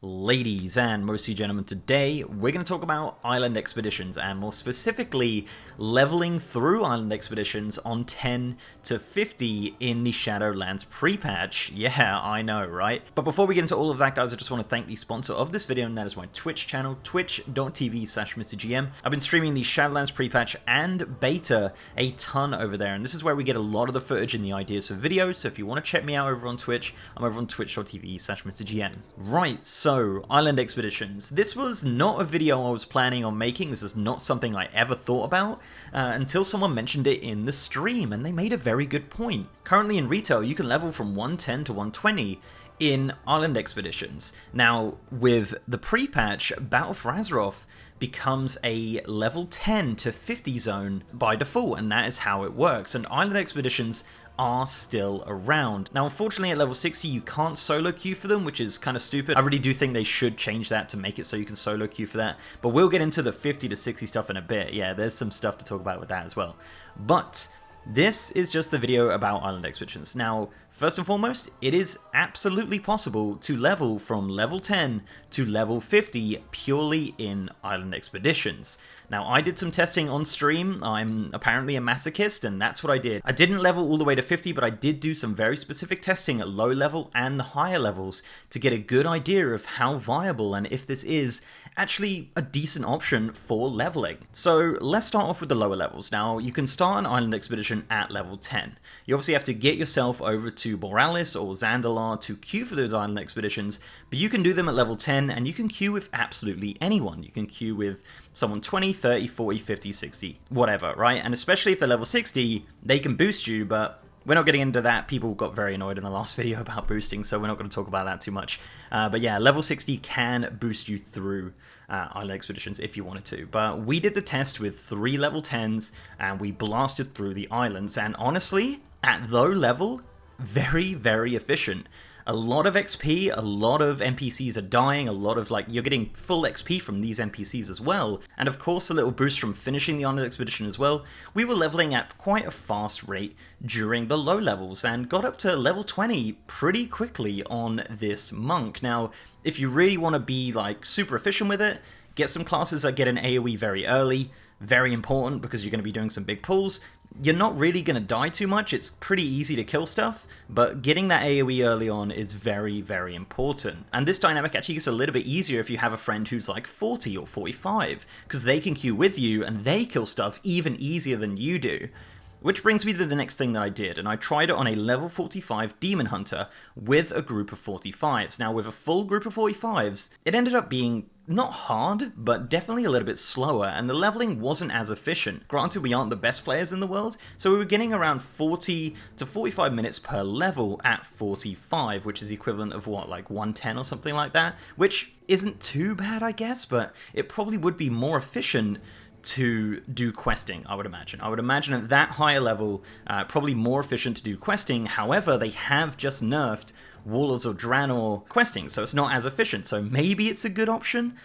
Ladies and mostly gentlemen, today we're going to talk about island expeditions and more specifically leveling through island expeditions on 10 to 50 in the Shadowlands pre-patch. Yeah, I know, right? But before we get into all of that, guys, I just want to thank the sponsor of this video, and that is my Twitch channel, twitch.tv/MrGM. I've been streaming the Shadowlands pre-patch and beta a ton over there, and this is where we get a lot of the footage and the ideas for videos, so if you want to check me out over on Twitch, I'm over on twitch.tv/MrGM. Right, so island expeditions. This was not a video I was planning on making. This is not something I ever thought about until someone mentioned it in the stream, and they made a very good point. Currently in retail, you can level from 110 to 120 in island expeditions. Now, with the pre-patch, Battle for Azeroth becomes a level 10 to 50 zone by default, and that is how it works, and island expeditions are still around. Now, unfortunately, at level 60, you can't solo queue for them, which is kind of stupid. I really do think they should change that to make it so you can solo queue for that, but we'll get into the 50 to 60 stuff in a bit. Yeah, there's some stuff to talk about with that as well. But this is just the video about island expeditions. Now, first and foremost, it is absolutely possible to level from level 10 to level 50 purely in island expeditions. Now, I did some testing on stream. I'm apparently a masochist, and that's what I did. I didn't level all the way to 50, but I did do some very specific testing at low level and higher levels to get a good idea of how viable and if this is actually a decent option for leveling. So let's start off with the lower levels. Now, you can start an island expedition at level 10. You obviously have to get yourself over to Borealis or Zandalar to queue for those island expeditions, but you can do them at level 10, and you can queue with absolutely anyone. You can queue with someone 20, 30, 40, 50, 60, whatever, right? And especially if they're level 60, they can boost you, but we're not getting into that. People got very annoyed in the last video about boosting, so we're not going to talk about that too much. But yeah, level 60 can boost you through island expeditions if you wanted to. But we did the test with 3 level 10s, and we blasted through the islands. And honestly, at low level, very, very efficient. A lot of XP, a lot of NPCs are dying, a lot of, you're getting full XP from these NPCs as well, and of course a little boost from finishing the island expedition as well. We were leveling at quite a fast rate during the low levels, and got up to level 20 pretty quickly on this monk. Now, if you really want to be, super efficient with it, get some classes that get an AoE very early. Very important, because you're going to be doing some big pulls. You're not really going to die too much. It's pretty easy to kill stuff, but getting that AoE early on is very, very important. And this dynamic actually gets a little bit easier if you have a friend who's like 40 or 45, because they can queue with you and they kill stuff even easier than you do. Which brings me to the next thing that I did, and I tried it on a level 45 Demon Hunter with a group of 45s. Now, with a full group of 45s, it ended up being not hard, but definitely a little bit slower, and the leveling wasn't as efficient. Granted, we aren't the best players in the world, so we were getting around 40 to 45 minutes per level at 45, which is the equivalent of what, 110 or something like that? Which isn't too bad, I guess, but it probably would be more efficient to do questing, I would imagine. I would imagine at that higher level, probably more efficient to do questing. However, they have just nerfed Warlords of Draenor questing, so it's not as efficient, so maybe it's a good option.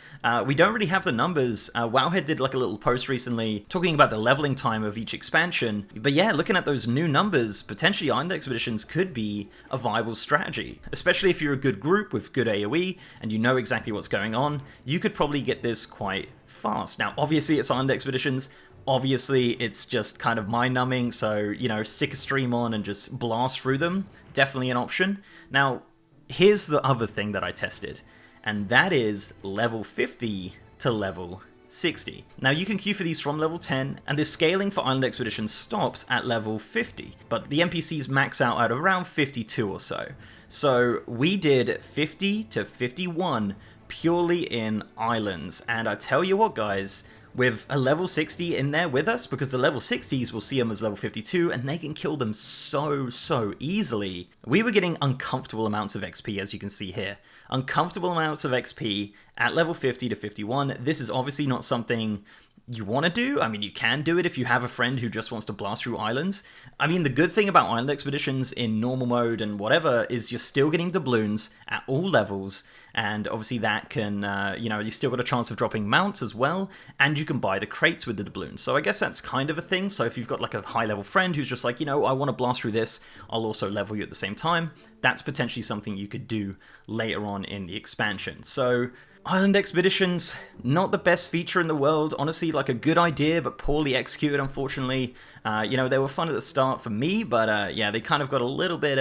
We don't really have the numbers. Wowhead did a little post recently talking about the leveling time of each expansion, but yeah, looking at those new numbers, potentially island expeditions could be a viable strategy, especially if you're a good group with good AoE and you know exactly what's going on. You could probably get this quite fast. Now, obviously it's island expeditions. Obviously, it's just kind of mind-numbing, so, stick a stream on and just blast through them. Definitely an option. Now, here's the other thing that I tested, and that is level 50 to level 60. Now, you can queue for these from level 10, and the scaling for island expeditions stops at level 50, but the NPCs max out at around 52 or so. So, we did 50 to 51 purely in islands, and I tell you what, guys, with a level 60 in there with us, because the level 60s will see them as level 52, and they can kill them so easily. We were getting uncomfortable amounts of XP, as you can see here. Uncomfortable amounts of XP at level 50 to 51. This is obviously not something you want to do. I mean, you can do it if you have a friend who just wants to blast through islands. I mean, the good thing about island expeditions in normal mode and whatever is you're still getting doubloons at all levels, and obviously that can, you still got a chance of dropping mounts as well, and you can buy the crates with the doubloons. So I guess that's kind of a thing. So if you've got like a high level friend who's just like, I want to blast through this, I'll also level you at the same time, that's potentially something you could do later on in the expansion. So island expeditions, not the best feature in the world. Honestly, like a good idea, but poorly executed, unfortunately. They were fun at the start for me, but yeah, they kind of got a little bit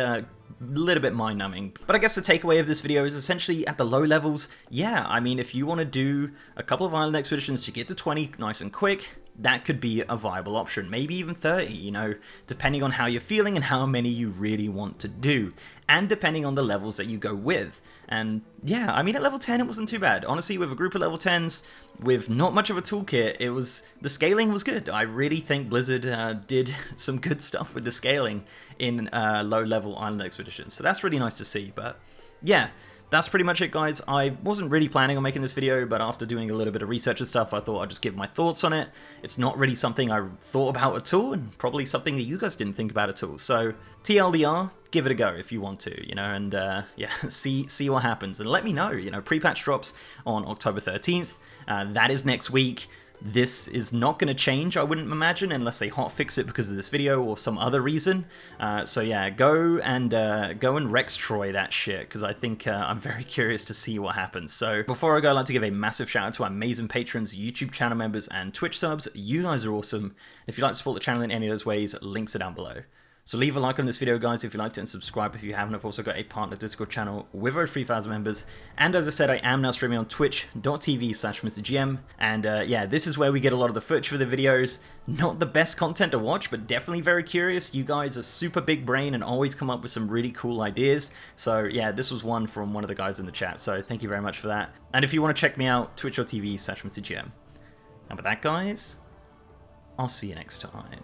mind-numbing. But I guess the takeaway of this video is essentially at the low levels, yeah, I mean, if you want to do a couple of island expeditions to get to 20 nice and quick, that could be a viable option. Maybe even 30, depending on how you're feeling and how many you really want to do. And depending on the levels that you go with. And yeah, I mean, at level 10, it wasn't too bad. Honestly, with a group of level 10s, with not much of a toolkit, the scaling was good. I really think Blizzard did some good stuff with the scaling in low-level island expeditions. So that's really nice to see. But yeah, that's pretty much it, guys. I wasn't really planning on making this video, but after doing a little bit of research and stuff, I thought I'd just give my thoughts on it. It's not really something I thought about at all, and probably something that you guys didn't think about at all. So TLDR, give it a go if you want to, and yeah, see what happens. And let me know, pre-patch drops on October 13th. That is next week. This is not going to change, I wouldn't imagine, unless they hotfix it because of this video or some other reason. So yeah, go and Rex Troy that shit, because I think I'm very curious to see what happens. So before I go, I'd like to give a massive shout out to our amazing patrons, YouTube channel members, and Twitch subs. You guys are awesome. If you'd like to support the channel in any of those ways, links are down below. So leave a like on this video, guys, if you liked it, and subscribe if you haven't. I've also got a partner Discord channel with over 3,000 members. And as I said, I am now streaming on twitch.tv/MrGM. And yeah, this is where we get a lot of the footage for the videos. Not the best content to watch, but definitely very curious. You guys are super big brain and always come up with some really cool ideas. So yeah, this was one from one of the guys in the chat. So thank you very much for that. And if you want to check me out, twitch.tv/MrGM. And with that, guys, I'll see you next time.